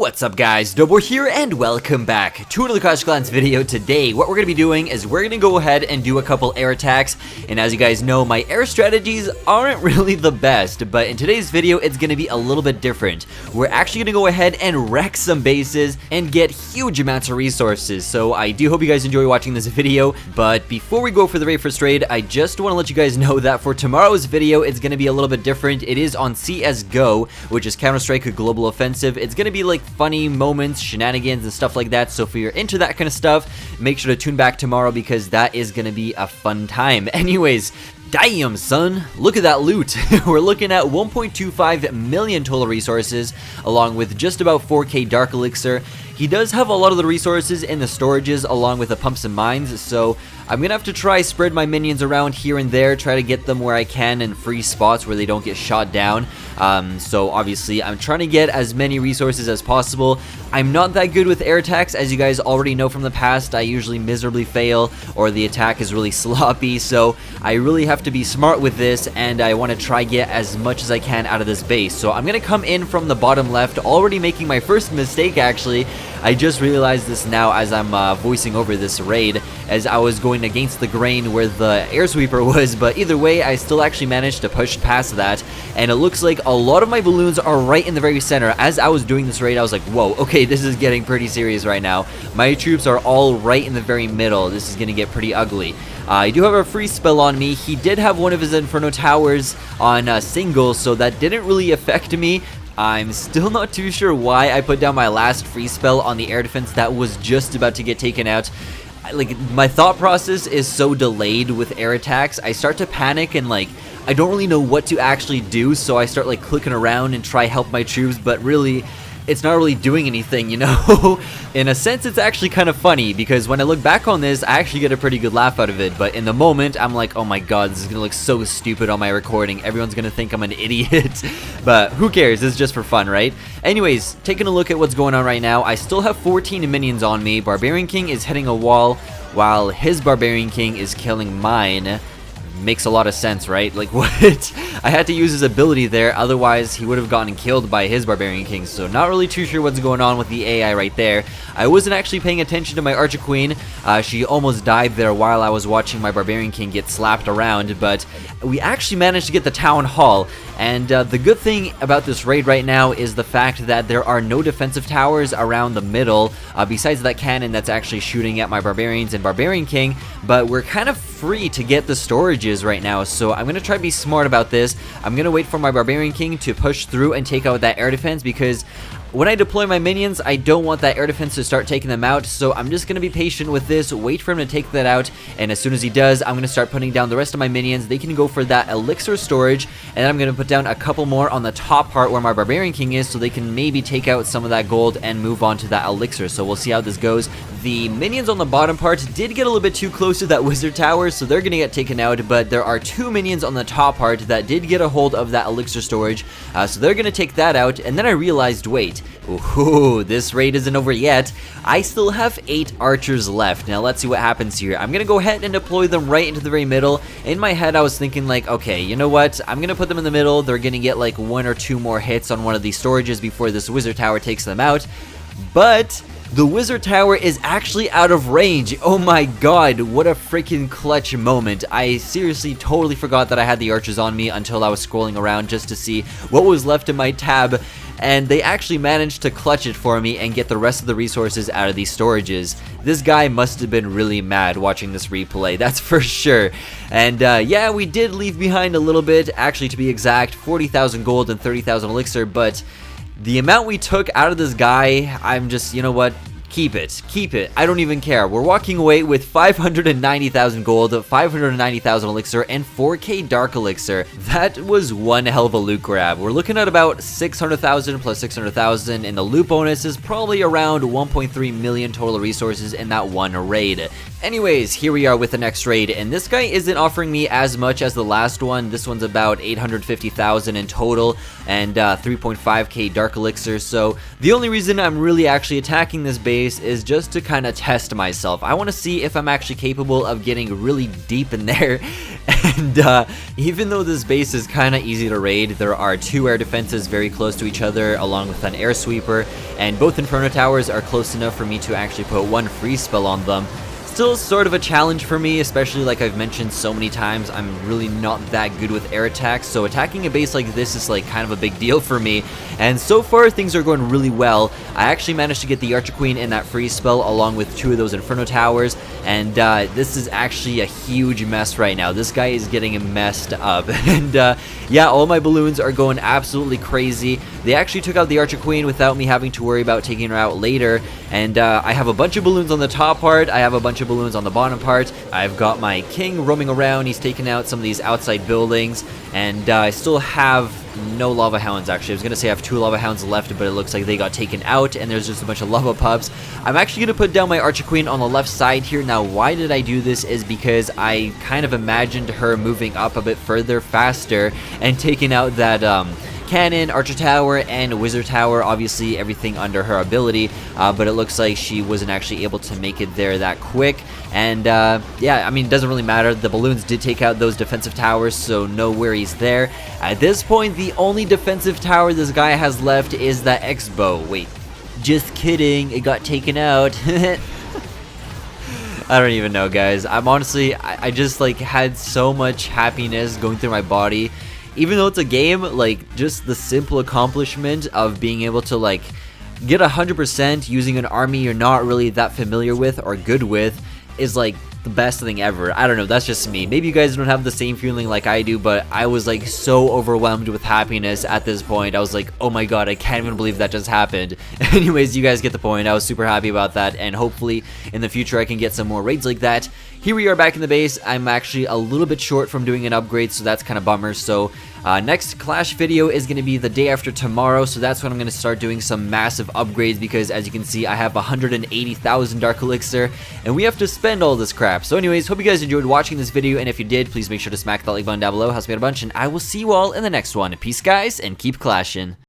What's up guys, DubWar here and welcome back to another Clash of Clans video. Today what we're going to be doing is we're going to go ahead and do a couple air attacks, and as you guys know my air strategies aren't really the best, but in today's video it's going to be a little bit different. We're actually going to go ahead and wreck some bases and get huge amounts of resources, so I do hope you guys enjoy watching this video. But before we go for the very first raid, I just want to let you guys know that for tomorrow's video it's going to be a little bit different. It is on CSGO, which is Counter-Strike Global Offensive. It's going to be like funny moments, shenanigans, and stuff like that. So if you're into that kind of stuff, make sure to tune back tomorrow because that is going to be a fun time. Anyways, damn son, look at that loot. We're looking at 1.25 million total resources, along with just about 4k Dark Elixir. He does have a lot of the resources in the storages along with the pumps and mines, so I'm gonna have to try spread my minions around here and there, try to get them where I can in free spots where they don't get shot down. So obviously I'm trying to get as many resources as possible. I'm not that good with air attacks, as you guys already know from the past. I usually miserably fail or the attack is really sloppy, so I really have to be smart with this, and I want to try get as much as I can out of this base. So I'm gonna come in from the bottom left, already making my first mistake actually. I just realized this now as I'm voicing over this raid, as I was going against the grain where the air sweeper was, but either way I still actually managed to push past that, and it looks like a lot of my balloons are right in the very center. As I was doing this raid I was like, whoa, okay, this is getting pretty serious right now. My troops are all right in the very middle. This is gonna get pretty ugly. I do have a free spell on me. He did have one of his Inferno Towers on single, so that didn't really affect me. I'm still not too sure why I put down my last free spell on the air defense that was just about to get taken out. Like, my thought process is so delayed with air attacks. I start to panic and like I don't really know what to actually do, so I start like clicking around and try help my troops, but really it's not really doing anything, you know? In a sense, it's actually kind of funny, because when I look back on this, I actually get a pretty good laugh out of it, but in the moment, I'm like, oh my god, this is gonna look so stupid on my recording. Everyone's gonna think I'm an idiot. But who cares? It's just for fun, right? Anyways, taking a look at what's going on right now, I still have 14 minions on me. Barbarian King is hitting a wall, while his Barbarian King is killing mine. Makes a lot of sense, right? Like, what? I had to use his ability there, otherwise he would have gotten killed by his Barbarian King, so not really too sure what's going on with the AI right there. I wasn't actually paying attention to my Archer Queen. She almost died there while I was watching my Barbarian King get slapped around, but we actually managed to get the Town Hall. And the good thing about this raid right now is the fact that there are no defensive towers around the middle, besides that cannon that's actually shooting at my Barbarians and Barbarian King, but we're kind of free to get the storages right now, so I'm going to try to be smart about this. I'm going to wait for my Barbarian King to push through and take out that air defense, because when I deploy my minions, I don't want that air defense to start taking them out, so I'm just going to be patient with this, wait for him to take that out, and as soon as he does, I'm going to start putting down the rest of my minions. They can go for that elixir storage, and then I'm going to put down a couple more on the top part where my Barbarian King is, so they can maybe take out some of that gold and move on to that elixir. So we'll see how this goes. The minions on the bottom part did get a little bit too close to that wizard tower, so they're going to get taken out, but there are two minions on the top part that did get a hold of that elixir storage, so they're going to take that out. And then I realized, wait, ooh, this raid isn't over yet. I still have 8 archers left. Now let's see what happens here. I'm gonna go ahead and deploy them right into the very middle. In my head I was thinking like, okay, you know what, I'm gonna put them in the middle. They're gonna get like 1 or 2 more hits on one of these storages before this wizard tower takes them out. But the wizard tower is actually out of range. Oh my god, what a freaking clutch moment. I seriously totally forgot that I had the archers on me until I was scrolling around just to see what was left in my tab, and they actually managed to clutch it for me and get the rest of the resources out of these storages. This guy must have been really mad watching this replay, that's for sure. And yeah, we did leave behind a little bit, actually to be exact, 40,000 gold and 30,000 elixir, but the amount we took out of this guy, I'm just, you know what? Keep it. Keep it. I don't even care. We're walking away with 590,000 gold, 590,000 elixir, and 4k Dark Elixir. That was one hell of a loot grab. We're looking at about 600,000 plus 600,000, and the loot bonus is probably around 1.3 million total resources in that one raid. Anyways, here we are with the next raid, and this guy isn't offering me as much as the last one. This one's about 850,000 in total, and 3.5k Dark Elixir, so the only reason I'm really actually attacking this base is just to kind of test myself. I want to see if I'm actually capable of getting really deep in there, and even though this base is kind of easy to raid, there are 2 air defenses very close to each other, along with an air sweeper, and both Inferno Towers are close enough for me to actually put 1 free spell on them. Still sort of a challenge for me, especially like I've mentioned so many times, I'm really not that good with air attacks, so attacking a base like this is like kind of a big deal for me, and so far things are going really well. I actually managed to get the Archer Queen in that free spell along with 2 of those Inferno Towers, and this is actually a huge mess right now. This guy is getting messed up, and yeah, all my balloons are going absolutely crazy. They actually took out the Archer Queen without me having to worry about taking her out later, and I have a bunch of balloons on the top part, I have a bunch of balloons on the bottom part. I've got my king roaming around, he's taking out some of these outside buildings, and I still have no lava hounds. Actually, I was gonna say I have 2 lava hounds left, but it looks like they got taken out, and there's just a bunch of lava pups. I'm actually gonna put down my Archer Queen on the left side here. Now, why did I do this is because I kind of imagined her moving up a bit further, faster, and taking out that cannon, archer tower, and wizard tower, obviously everything under her ability, but it looks like she wasn't actually able to make it there that quick, and yeah, I mean, it doesn't really matter. The balloons did take out those defensive towers, so no worries there. At this point, the only defensive tower this guy has left is that X-bow. Wait, just kidding, it got taken out. I don't even know, guys. I'm honestly, I just like had so much happiness going through my body. Even though it's a game, like, just the simple accomplishment of being able to, like, get 100% using an army you're not really that familiar with or good with is, like, the best thing ever. I don't know, that's just me. Maybe you guys don't have the same feeling like I do, but I was like so overwhelmed with happiness at this point. I was like, oh my god, I can't even believe that just happened. Anyways, you guys get the point. I was super happy about that, and hopefully in the future I can get some more raids like that. Here we are back in the base. I'm actually a little bit short from doing an upgrade, so that's kind of bummer. So next Clash video is going to be the day after tomorrow, so that's when I'm going to start doing some massive upgrades, because as you can see, I have 180,000 Dark Elixir, and we have to spend all this crap. So anyways, hope you guys enjoyed watching this video, and if you did, please make sure to smack that like button down below. Helps me out a bunch, and I will see you all in the next one. Peace, guys, and keep clashing.